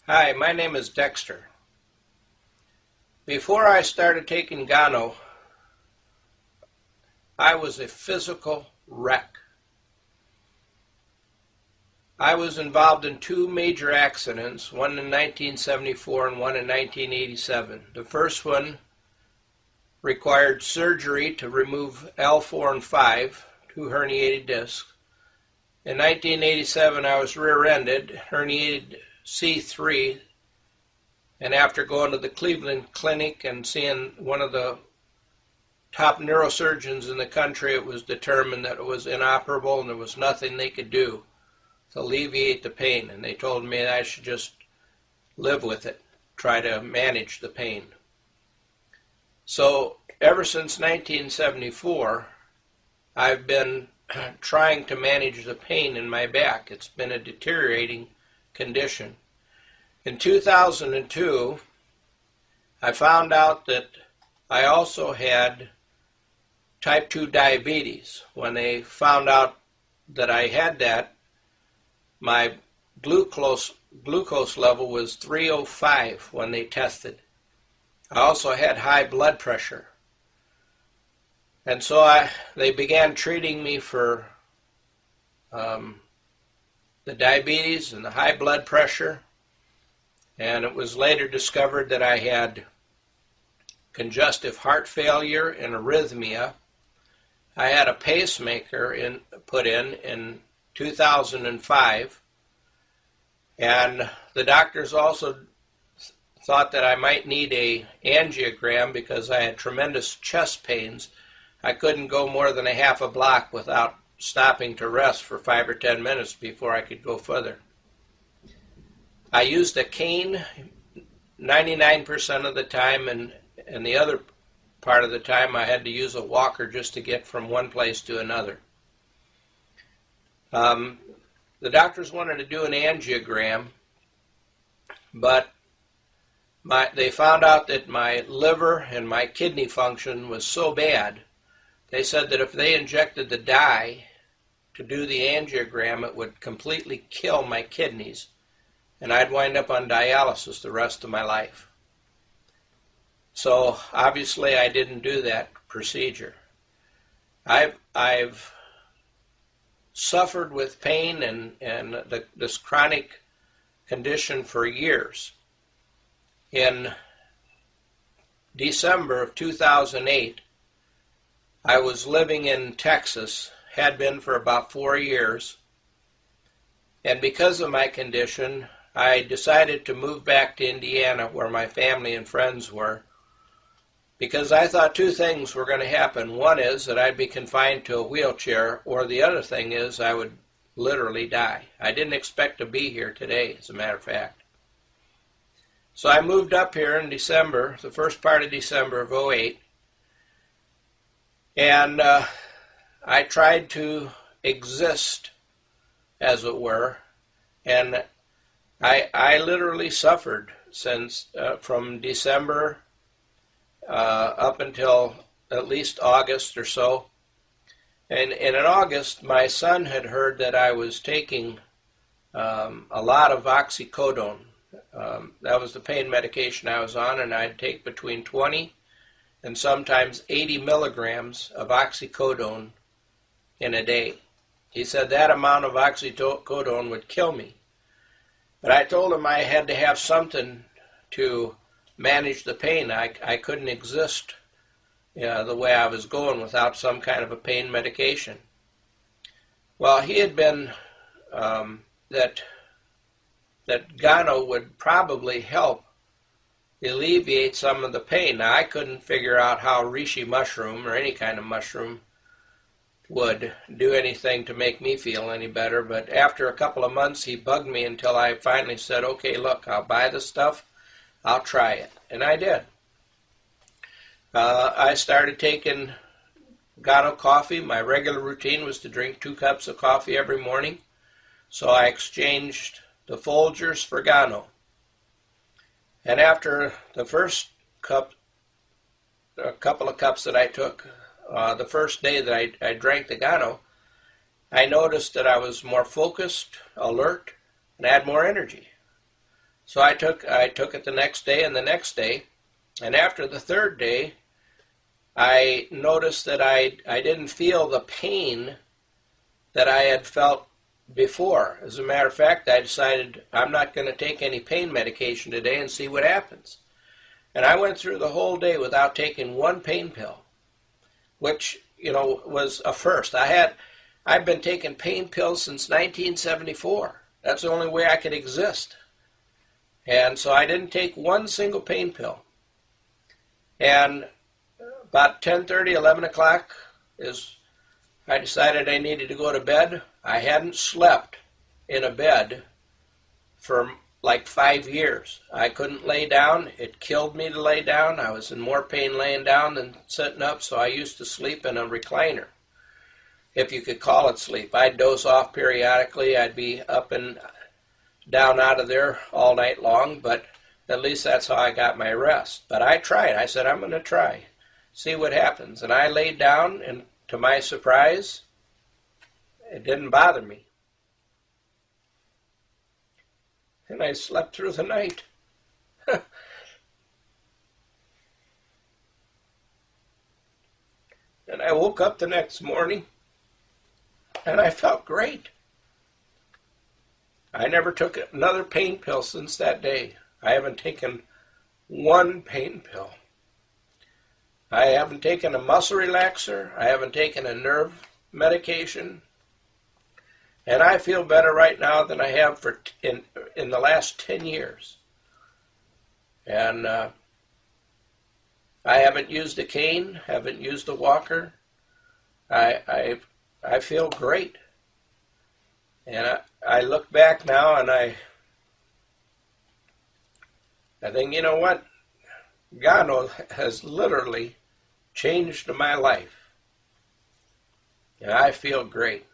Hi, my name is Dexter. Before I started taking Gano, I was a physical wreck. I was involved in two major accidents, one in 1974 and one in 1987. The first one required surgery to remove L4 and 5, two herniated discs. In 1987, I was rear-ended, herniated C3, and after going to the Cleveland Clinic and seeing one of the top neurosurgeons in the country, it was determined that it was inoperable and there was nothing they could do to alleviate the pain. And they told me that I should just live with it, try to manage the pain. So ever since 1974, I've been trying to manage the pain in my back. It's been a deteriorating condition. In 2002, I found out that I also had type 2 diabetes. When they found out that I had that, my glucose level was 305 when they tested. I also had high blood pressure. And so they began treating me for the diabetes and the high blood pressure. And it was later discovered that I had congestive heart failure and arrhythmia. I had a pacemaker put in 2005. And the doctors also thought that I might need an angiogram because I had tremendous chest pains. I couldn't go more than a half a block without stopping to rest for 5 or 10 minutes before I could go further. I used a cane 99% of the time, and the other part of the time I had to use a walker just to get from one place to another. The doctors wanted to do an angiogram, but they found out that my liver and my kidney function was so bad, they said that if they injected the dye to do the angiogram, it would completely kill my kidneys, and I'd wind up on dialysis the rest of my life. So obviously I didn't do that procedure. I've suffered with pain and this chronic condition for years. In December of 2008, I was living in Texas, had been for about 4 years, and because of my condition, I decided to move back to Indiana where my family and friends were, because I thought two things were going to happen. One is that I'd be confined to a wheelchair, or the other thing is I would literally die. I didn't expect to be here today, as a matter of fact. So I moved up here in December, the first part of December of 2008, and I tried to exist, as it were, and I literally suffered since from December up until at least August or so. And in August, my son had heard that I was taking a lot of oxycodone. That was the pain medication I was on, and I'd take between 20 and sometimes 80 milligrams of oxycodone in a day. He said that amount of oxycodone would kill me. But I told him I had to have something to manage the pain. I couldn't exist the way I was going without some kind of a pain medication. Well, he had been that Gano would probably help alleviate some of the pain. Now, I couldn't figure out how reishi mushroom or any kind of mushroom would do anything to make me feel any better, but after a couple of months he bugged me until I finally said, okay, look, I'll buy the stuff, I'll try it. And I did. I started taking Gano coffee. My regular routine was to drink 2 cups of coffee every morning, so I exchanged the Folgers for Gano. And after the first couple of cups that I took, the first day that I drank the Gano, I noticed that I was more focused, alert, and had more energy. So I took it the next day and the next day, and after the third day, I noticed that I didn't feel the pain that I had felt before. As a matter of fact, I decided I'm not going to take any pain medication today and see what happens. And I went through the whole day without taking one pain pill, which, was a first. I've been taking pain pills since 1974. That's the only way I could exist. And so I didn't take one single pain pill. And about 10:30, 11 o'clock I decided I needed to go to bed. I hadn't slept in a bed for like 5 years. I couldn't lay down. It killed me to lay down. I was in more pain laying down than sitting up, so I used to sleep in a recliner, if you could call it sleep. I'd doze off periodically. I'd be up and down out of there all night long, but at least that's how I got my rest. But I tried. I said, I'm going to try, see what happens. And I laid down, and to my surprise, it didn't bother me. And I slept through the night. And I woke up the next morning, and I felt great. I never took another pain pill since that day. I haven't taken one pain pill. I haven't taken a muscle relaxer. I haven't taken a nerve medication. And I feel better right now than I have in the last 10 years. And I haven't used a cane, haven't used a walker. I feel great. And I look back now and I think, you know what? Gano has literally changed my life. And I feel great.